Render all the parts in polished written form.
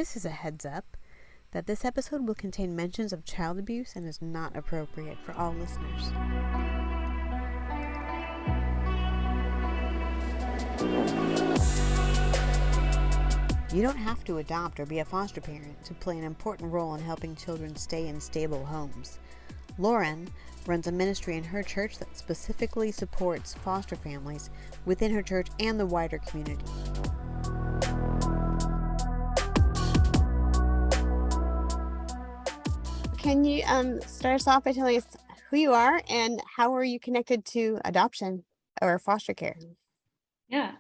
This is a heads up that this episode will contain mentions of child abuse and is not appropriate for all listeners. You don't have to adopt or be a foster parent to play an important role in helping children stay in stable homes. Lauren runs a ministry in her church that specifically supports foster families within her church and the wider community. Can you start us off by telling us who you are and how are you connected to adoption or foster care? Yeah,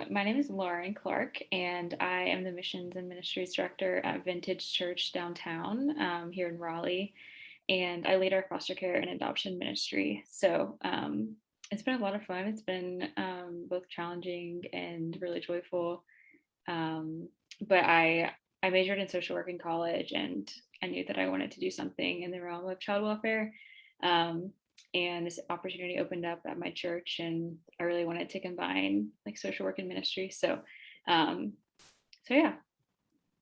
my name is Lauren Clark, and I am the Missions and Ministries Director at Vintage Church downtown here in Raleigh. And I lead our foster care and adoption ministry. So it's been a lot of fun. It's been both challenging and really joyful. But I majored in social work in college, and I knew that I wanted to do something in the realm of child welfare. And this opportunity opened up at my church, and I really wanted to combine like social work and ministry. So yeah,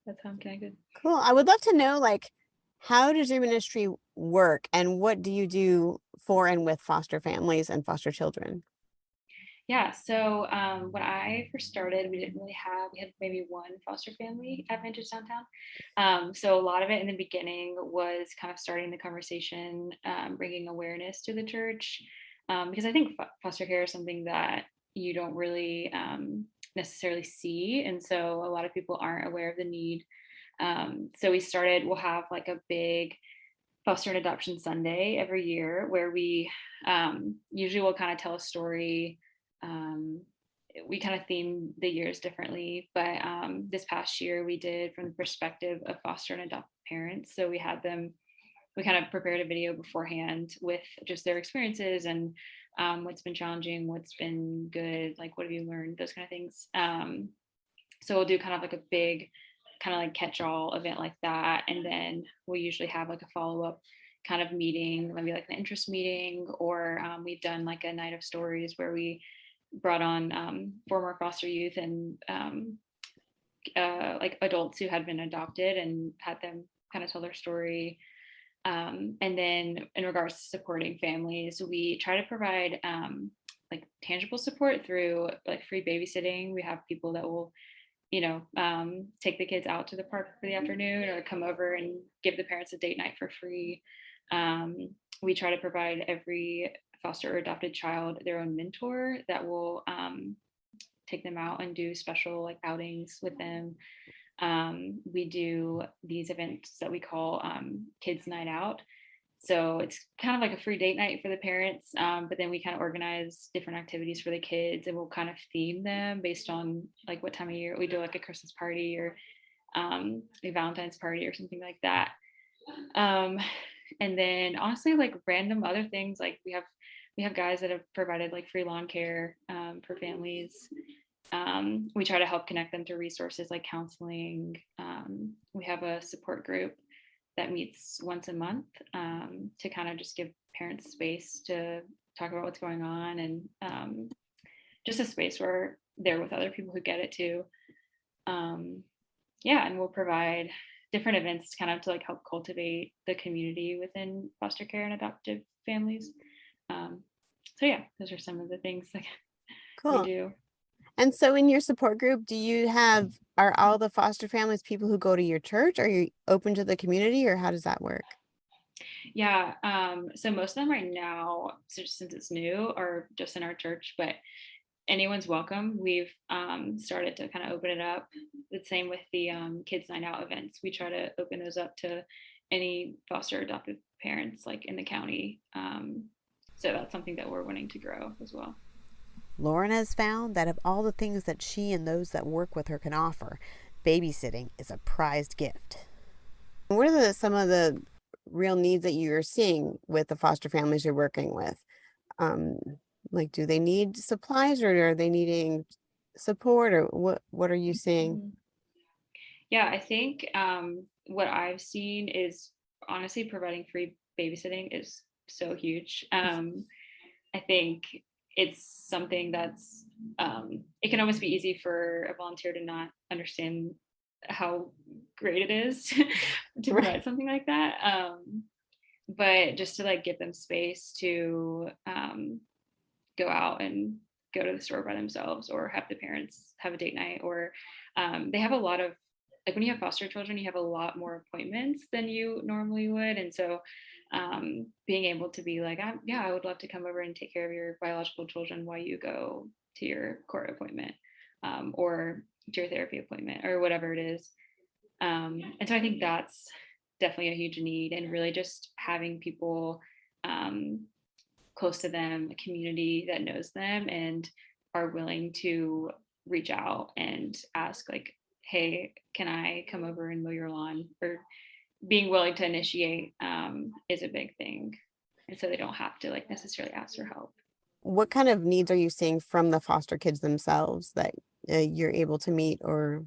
that's how I'm connected. Cool. I would love to know, how does your ministry work and what do you do for and with foster families and foster children? Yeah, so when I first started, we had maybe one foster family at Vintage Downtown. So a lot of it in the beginning was kind of starting the conversation, bringing awareness to the church, because I think foster care is something that you don't really necessarily see. And so a lot of people aren't aware of the need. So we'll have like a big foster and adoption Sunday every year where we usually will kind of tell a story. um, we kind of theme the years differently, but this past year we did from the perspective of foster and adopted parents. So we kind of prepared a video beforehand with just their experiences and what's been challenging, what's been good, like what have you learned, those kind of things. So we'll do kind of like a big kind of like catch-all event like that, and then we'll usually have like a follow-up kind of meeting, maybe like an interest meeting, or we've done like a night of stories where we brought on former foster youth and like adults who had been adopted and had them kind of tell their story. And then in regards to supporting families, we try to provide like tangible support through like free babysitting. We have people that will take the kids out to the park for the afternoon or come over and give the parents a date night for free. We try to provide every foster or adopted child their own mentor that will take them out and do special like outings with them. We do these events that we call Kids Night Out. So it's kind of like a free date night for the parents, but then we kind of organize different activities for the kids, and we'll kind of theme them based on like what time of year. We do like a Christmas party or a Valentine's party or something like that. And then honestly, like random other things, like we have guys that have provided like free lawn care for families. We try to help connect them to resources like counseling. We have a support group that meets once a month to kind of just give parents space to talk about what's going on, and just a space where they're with other people who get it too. Yeah, and we'll provide different events kind of to like help cultivate the community within foster care and adoptive families. So yeah, those are some of the things like Cool. we do. And so in your support group, are all the foster families people who go to your church? Are you open to the community, or how does that work? Yeah, so most of them right now, since it's new, are just in our church, but anyone's welcome. We've started to kind of open it up. The same with the Kids Night Out events. We try to open those up to any foster adoptive parents like in the county. So that's something that we're wanting to grow as well. Lauren has found that of all the things that she and those that work with her can offer, babysitting is a prized gift. What are some of the real needs that you're seeing with the foster families you're working with? Do they need supplies, or are they needing support, or what are you seeing? Mhm. Yeah, I think what I've seen is honestly providing free babysitting is so huge. I think it's something that's it can almost be easy for a volunteer to not understand how great it is to Right. provide something like that. But just to like give them space to go out and go to the store by themselves, or have the parents have a date night, or they have a lot of, like when you have foster children, you have a lot more appointments than you normally would. And so being able to be like, yeah, I would love to come over and take care of your biological children while you go to your court appointment, or to your therapy appointment, or whatever it is. And so I think that's definitely a huge need, and really just having people um, close to them, a community that knows them and are willing to reach out and ask, like, hey, can I come over and mow your lawn? Or being willing to initiate is a big thing. And so they don't have to like necessarily ask for help. What kind of needs are you seeing from the foster kids themselves that you're able to meet or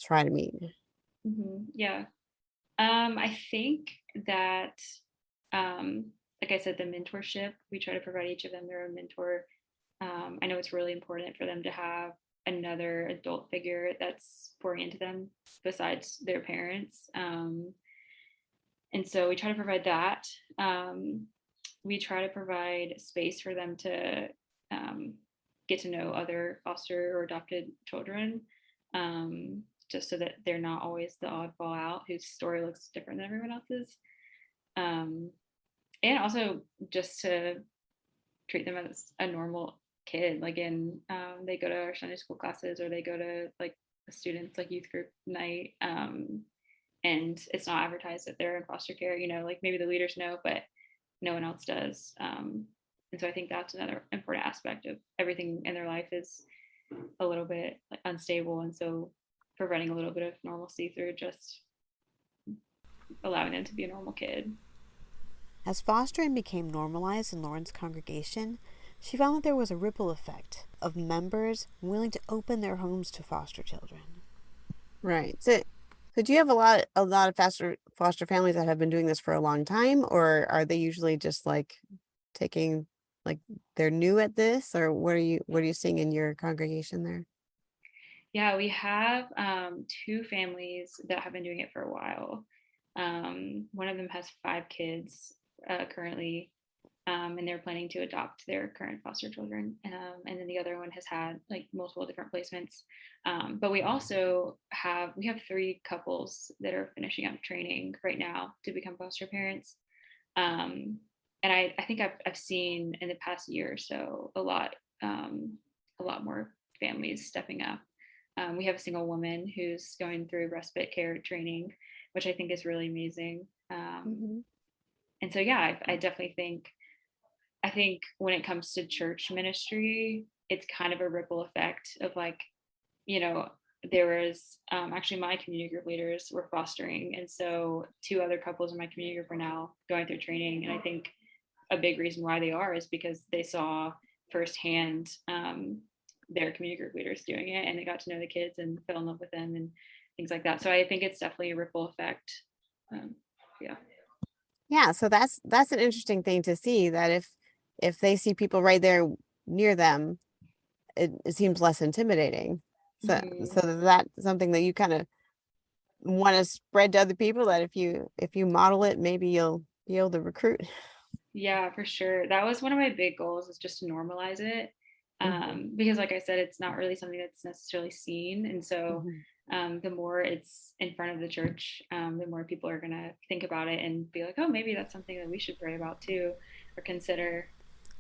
try to meet? Yeah. I think that, like I said, the mentorship, we try to provide each of them their own mentor. I know it's really important for them to have another adult figure that's pouring into them besides their parents. And so we try to provide that. We try to provide space for them to get to know other foster or adopted children, just so that they're not always the oddball out whose story looks different than everyone else's. Um, and also just to treat them as a normal kid. Like in they go to our Sunday school classes, or they go to like a students like youth group night, and it's not advertised that they're in foster care. Like maybe the leaders know, but no one else does. And so I think that's another important aspect of everything in their life is a little bit like unstable, and so providing a little bit of normalcy through just allowing them to be a normal kid. As fostering became normalized in Lauren's congregation, she found that there was a ripple effect of members willing to open their homes to foster children. Right. So do you have a lot of foster families that have been doing this for a long time, or are they usually just like taking like they're new at this, or what are you seeing in your congregation there? Yeah, we have two families that have been doing it for a while. One of them has 5 kids currently, and they're planning to adopt their current foster children. And then the other one has had like multiple different placements. But we have 3 couples that are finishing up training right now to become foster parents. Um, and I think I've seen in the past year or so a lot more families stepping up. We have a single woman who's going through respite care training, which I think is really amazing. Mm-hmm. And so, yeah, I definitely think, I think when it comes to church ministry, it's kind of a ripple effect of like, you know, there was actually my community group leaders were fostering. And so 2 other couples in my community group are now going through training. And I think a big reason why they are is because they saw firsthand their community group leaders doing it, and they got to know the kids and fell in love with them and things like that. So I think it's definitely a ripple effect. Yeah. Yeah, so that's an interesting thing to see, that if they see people right there near them, it seems less intimidating. So Mhm. so that's something that you kind of want to spread to other people, that if you model it, maybe you'll be able to recruit. Yeah, for sure. That was one of my big goals, is just to normalize it. Mhm, Because like I said, it's not really something that's necessarily seen. And so mhm. the more it's in front of the church, the more people are going to think about it and be like, oh, maybe that's something that we should pray about too, or consider.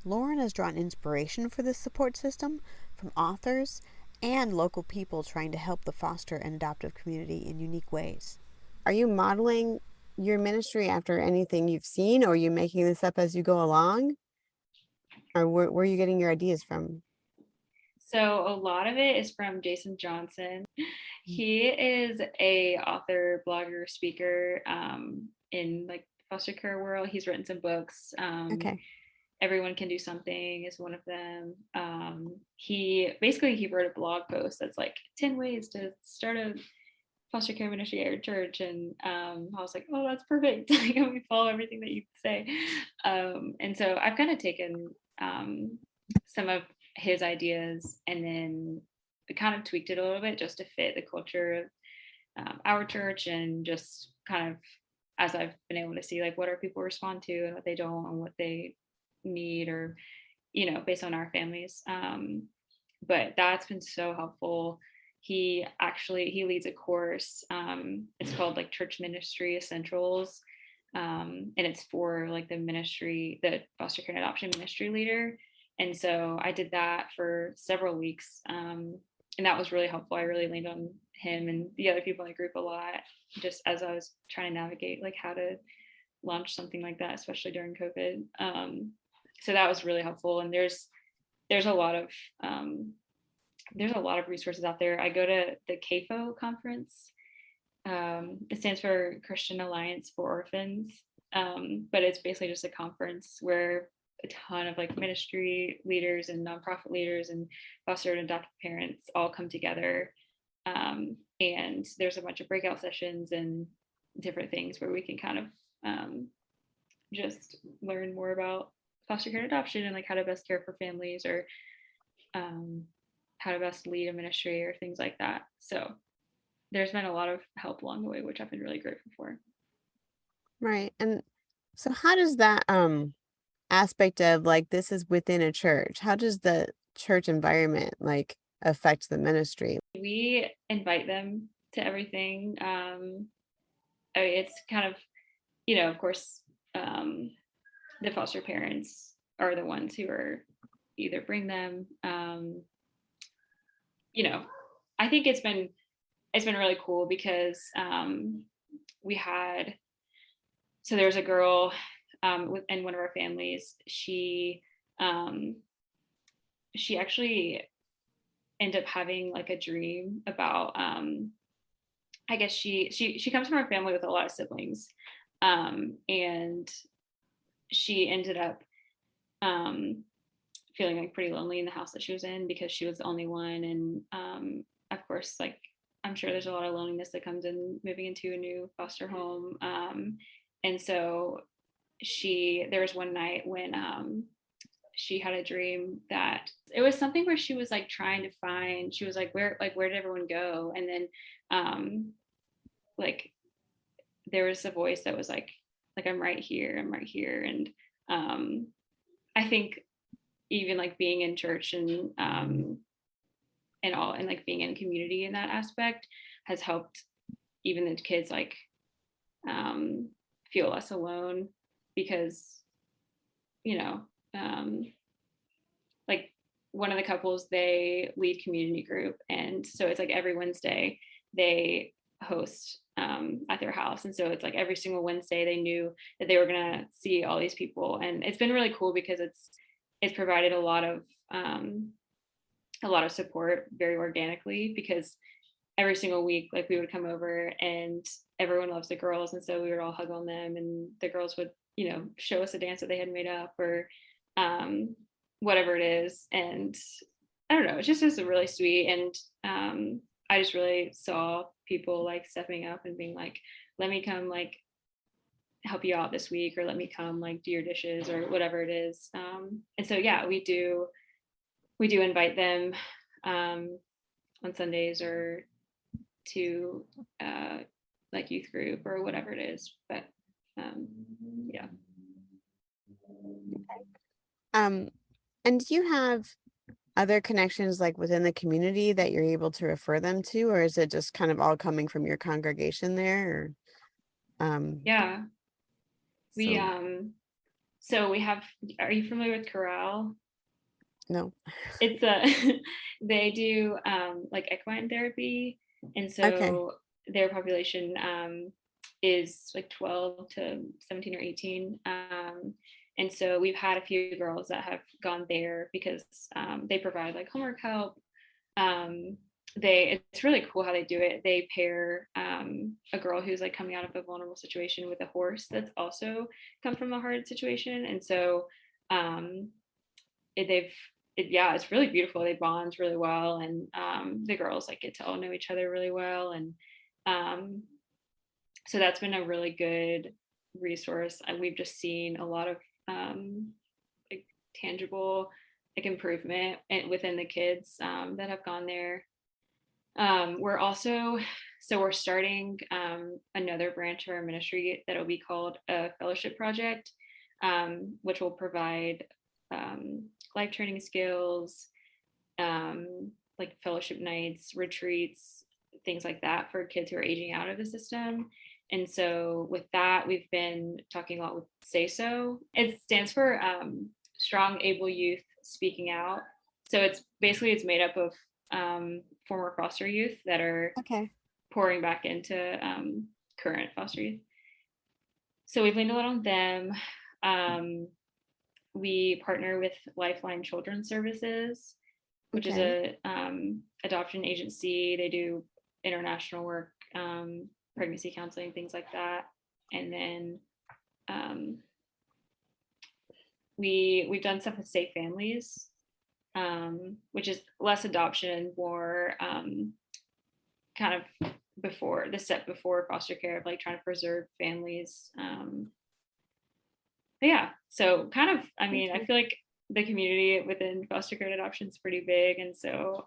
Lauren has drawn inspiration for this support system from authors and local people trying to help the foster and adoptive community in unique ways. Are you modeling your ministry after anything you've seen, or are you making this up as you go along, or where are you getting your ideas from? So a lot of it is from Jason Johnson. Mm. He is a author, blogger, speaker in like foster care world. He's written some books. Okay. Everyone Can Do Something is one of them. He wrote a blog post that's like 10 ways to start a foster care ministry at your church, and I was like, oh, that's perfect. Like, we follow everything that you say. And so I've kind of taken some of his ideas and then kind of tweaked it a little bit just to fit the culture of our church, and just kind of as I've been able to see like what our people respond to and what they don't and what they need, or based on our families. But that's been so helpful. He leads a course. It's called like Church Ministry Essentials, and it's for like the foster care and adoption ministry leader. And so I did that for several weeks, and that was really helpful. I really leaned on him and the other people in the group a lot, just as I was trying to navigate like how to launch something like that, especially during COVID. So that was really helpful. And there's a lot of resources out there. I go to the CAFO conference. It stands for Christian Alliance for Orphans, but it's basically just a conference where a ton of like ministry leaders and nonprofit leaders and foster and adoptive parents all come together. And there's a bunch of breakout sessions and different things where we can kind of just learn more about foster care and adoption, and like how to best care for families, or how to best lead a ministry or things like that. So there's been a lot of help along the way, which I've been really grateful for. Right. And so how does that aspect of like this is within a church, how does the church environment like affect the ministry? We invite them to everything. It's kind of, of course, the foster parents are the ones who are either bring them. I think it's been really cool because there's a girl in one of our families. She actually ended up having like a dream about I guess she comes from a family with a lot of siblings, and she ended up feeling like pretty lonely in the house that she was in because she was the only one. And of course, like I'm sure there's a lot of loneliness that comes in moving into a new foster home. And so there was one night when she had a dream that it was something where she was like trying to find, she was like, where did everyone go? And then like there was a voice that was like I'm right here. And I think even like being in church and all, and like being in community in that aspect has helped even the kids like feel less alone, because like one of the couples, they lead community group, and so it's like every Wednesday they host at their house, and so it's like every single Wednesday they knew that they were gonna see all these people, and it's been really cool because it's provided a lot of support very organically, because every single week like we would come over and everyone loves the girls, and so we would all hug on them, and the girls would show us a dance that they had made up, or whatever it is. And I don't know, it just is really sweet. And I just really saw people like stepping up and being like, let me come like help you out this week, or let me come like do your dishes, or whatever it is. And so yeah, we do invite them on Sundays, or to like youth group or whatever it is. But yeah. And do you have other connections like within the community that you're able to refer them to, or is it just kind of all coming from your congregation there? Or Yeah. We so so we have, are you familiar with Corral? no. It's they do like equine therapy, and Okay. so their population is like 12 to 17 or 18. And so we've had a few girls that have gone there because they provide like homework help. It's really cool how they do it. They pair a girl who's like coming out of a vulnerable situation with a horse that's also come from a hard situation, and so it's really beautiful. They bond really well, and the girls like get to all know each other really well, and so that's been a really good resource. And we've just seen a lot of like tangible like improvement within the kids that have gone there. We're also, so we're starting another branch of our ministry that'll be called a fellowship project, which will provide life training skills, like fellowship nights, retreats, things like that for kids who are aging out of the system. And so with that, we've been talking a lot with Say So. It stands for Strong Able Youth Speaking Out. So it's basically it's made up of former foster youth that are Okay. pouring back into current foster youth. So we've leaned a lot on them. Um, we partner with Lifeline Children's Services, which is Okay. a adoption agency. They do international work, pregnancy counseling, things like that. And then we've done stuff with Safe Families, which is less adoption, more kind of before the step before foster care of like trying to preserve families. But yeah, so kind of, I mean, I Okay. feel like the community within foster care and adoption is pretty big. And so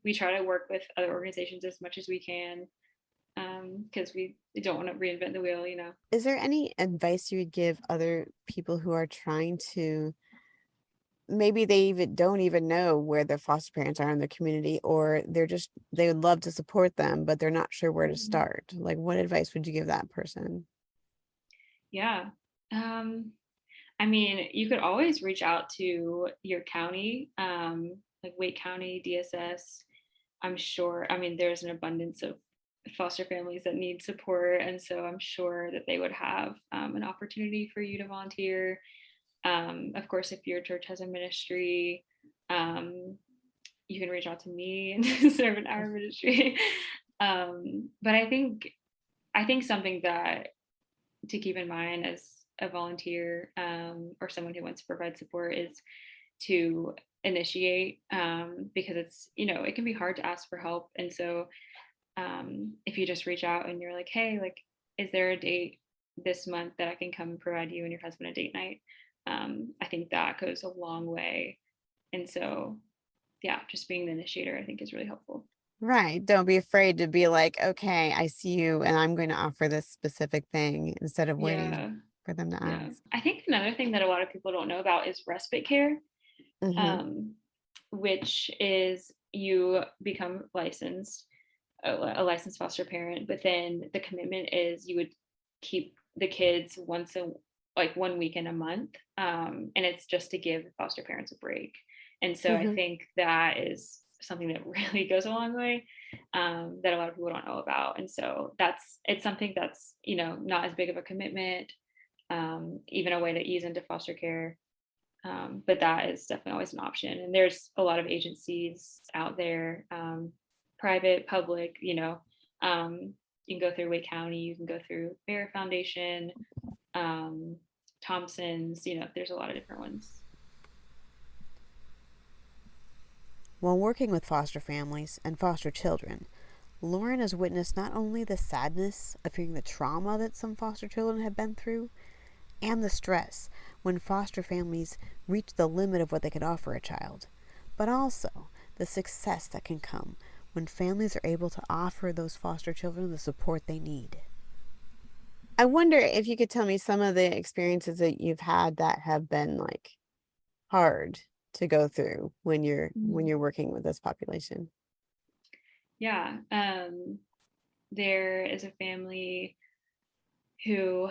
we try to work with other organizations as much as we can because we don't want to reinvent the wheel, you know. Is there any advice you would give other people who are trying to, maybe they even don't even know where their foster parents are in the community, or they would love to support them, but they're not sure where to Mhm. start? Like, what advice would you give that person? Yeah. I mean, you could always reach out to your county, like Wake County, DSS. I'm sure, I mean, there's an abundance of foster families that need support. And so I'm sure that they would have an opportunity for you to volunteer. Of course, if your church has a ministry, um, you can reach out to me and serve in our ministry. But I think something that to keep in mind as a volunteer or someone who wants to provide support is to initiate because it's, you know, it can be hard to ask for help. And so if you just reach out and you're like, hey, like, is there a date this month that I can come provide you and your husband a date night? I think that goes a long way. And so, yeah, just being the initiator, I think is really helpful. Right. Don't be afraid to be like, okay, I see you and I'm going to offer this specific thing instead of waiting Yeah. for them to Yeah. ask. I think another thing that a lot of people don't know about is respite care, Hmm. um, which is you become licensed, a licensed foster parent, but then the commitment is you would keep the kids like 1 weekend a month. And it's just to give foster parents a break. And so I Hmm. think that is something that really goes a long way that a lot of people don't know about. And so it's something that's, you know, not as big of a commitment, even a way to ease into foster care. But that is definitely always an option. And there's a lot of agencies out there, private, public, you know. Um, you can go through Wake County, you can go through Bear Foundation, um, Thompson's, you know, there's a lot of different ones. While working with foster families and foster children, Lauren has witnessed not only the sadness of hearing the trauma that some foster children have been through, and the stress when foster families reach the limit of what they could offer a child, but also the success that can come when families are able to offer those foster children the support they need. I wonder if you could tell me some of the experiences that you've had that have been like hard to go through when Mhm. you're working with this population. Yeah. There is a family who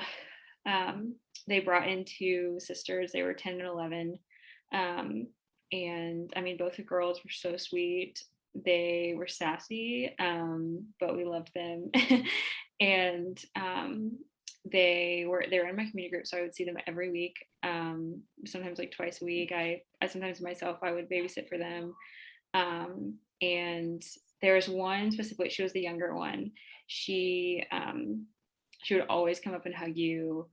um, they brought in two sisters. They were 10 and 11. Um, and I mean, both the girls were so sweet. They were sassy, but we loved them. And they were in my community group, so I would see them every week. Sometimes like twice a week. I sometimes myself I would babysit for them. And there was one specifically. She was the younger one. She she would always come up and hug you.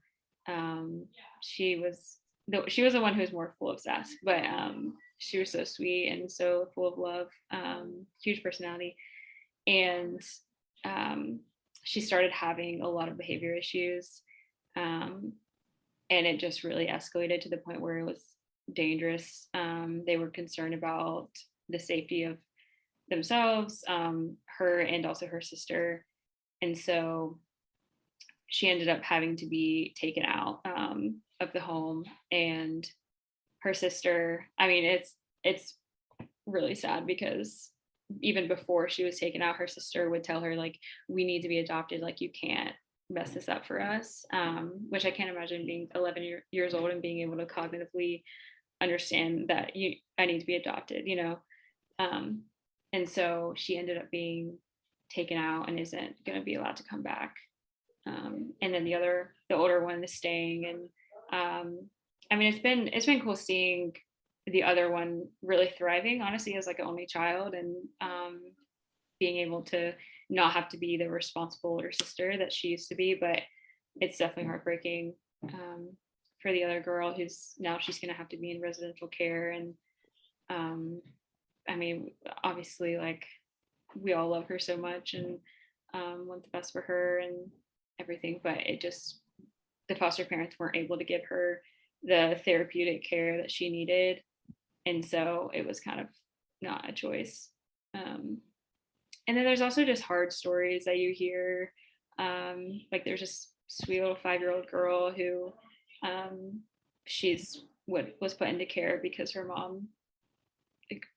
Um, she was she was the one who was more full of sass, but she was so sweet and so full of love. Huge personality, and um, she started having a lot of behavior issues, um, and it just really escalated to the point where it was dangerous. They were concerned about the safety of themselves, her and also her sister. And so she ended up having to be taken out of the home. And her sister, I mean, it's really sad because even before she was taken out, her sister would tell her, like, we need to be adopted, like, you can't mess this up for us, which I can't imagine being 11 years old and being able to cognitively understand that I need to be adopted, you know. um, and so she ended up being taken out and isn't going to be allowed to come back. And then the older one is staying. And I mean, it's been cool seeing the other one really thriving, honestly, as like an only child, and being able to not have to be the responsible older sister that she used to be. But it's definitely heartbreaking for the other girl, who's now she's going to have to be in residential care. And I mean, obviously, like, we all love her so much and want the best for her and everything, but the foster parents weren't able to give her the therapeutic care that she needed. And so it was kind of not a choice. And then there's also just hard stories that you hear. Like, there's this sweet little 5-year-old girl who she's what was put into care because her mom, like,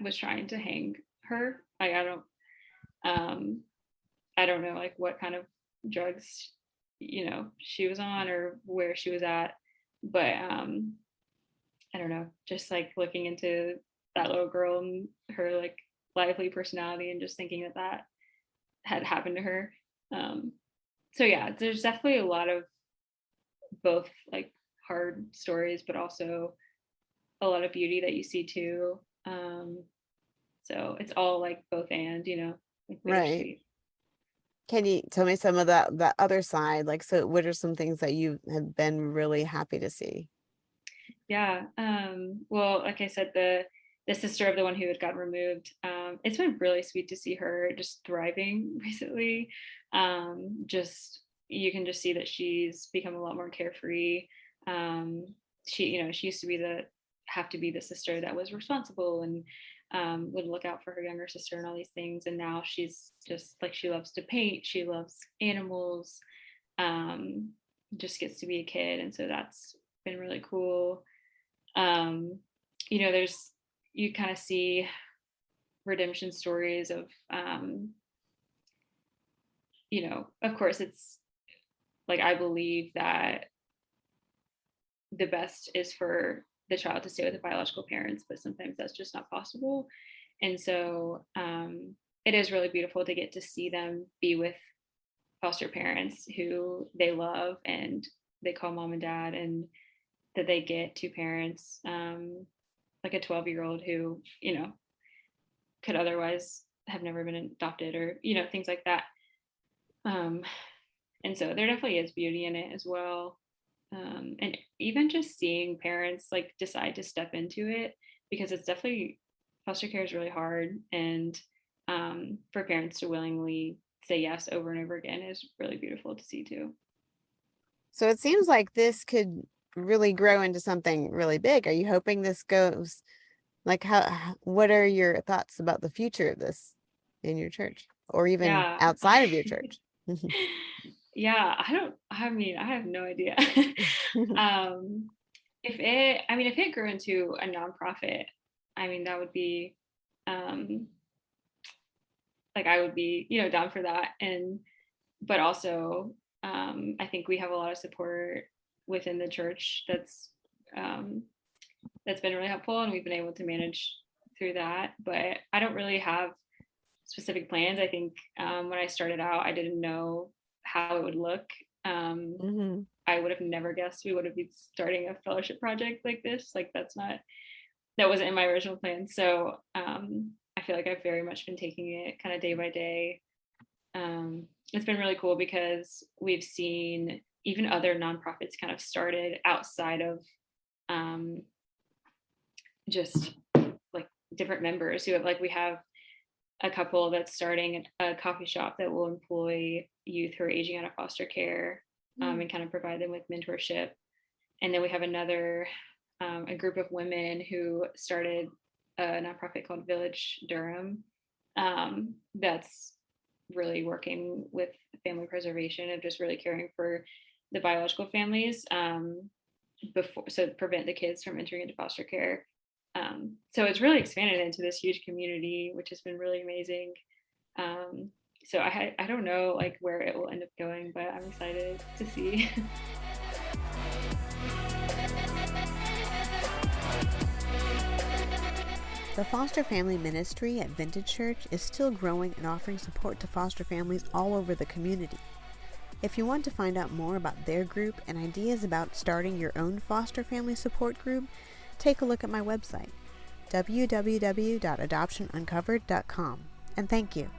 was trying to hang her. Like, I don't know, like, what kind of drugs, she was on or where she was at, but I don't know, just like looking into that little girl and her, like, lively personality, and just thinking that had happened to her. So yeah, there's definitely a lot of both, like, hard stories, but also a lot of beauty that you see too. So it's all like both and, like, Right. bittersweet. Can you tell me some of that other side? Like, so what are some things that you have been really happy to see? Yeah. Well, like I said, the sister of the one who had gotten removed, it's been really sweet to see her just thriving recently. Just You can just see that she's become a lot more carefree. She used to have to be the sister that was responsible and would look out for her younger sister and all these things. And now she's just like, she loves to paint, she loves animals, um, just gets to be a kid. And so that's been really cool. um there's you kind of see redemption stories of of course, it's like, I believe that the best is for the child to stay with the biological parents, but sometimes that's just not possible. And so it is really beautiful to get to see them be with foster parents who they love and they call mom and dad, and that they get two parents, like a 12-year-old who, could otherwise have never been adopted, or, things like that. Um, and so there definitely is beauty in it as well. And even just seeing parents, like, decide to step into it, because it's definitely, foster care is really hard. And for parents to willingly say yes over and over again is really beautiful to see too. So it seems like this could really grow into something really big. Are you hoping this goes, like, what are your thoughts about the future of this in your church, or even Yeah. outside of your church? Yeah, I mean, I have no idea. um if it grew into a nonprofit, I mean, that would be, um like, I would be, down for that. And but also, I think we have a lot of support within the church um that's been really helpful, and we've been able to manage through that. But I don't really have specific plans. I think when I started out, I didn't know how it would look. Hmm. I would have never guessed we would have been starting a fellowship project like this. Like, that wasn't in my original plan. So I feel like I've very much been taking it kind of day by day. It's been really cool because we've seen even other nonprofits kind of started outside of just like different members who have, like, we have a couple that's starting a coffee shop that will employ youth who are aging out of foster care, and kind of provide them with mentorship. And then we have a group of women who started a nonprofit called Village Durham, that's really working with family preservation of just really caring for the biological families, before, so prevent the kids from entering into foster care. So it's really expanded into this huge community, which has been really amazing. Um, so I don't know like where it will end up going, but I'm excited to see. The Foster Family Ministry at Vintage Church is still growing and offering support to foster families all over the community. If you want to find out more about their group and ideas about starting your own foster family support group, take a look at my website, www.adoptionuncovered.com. And thank you.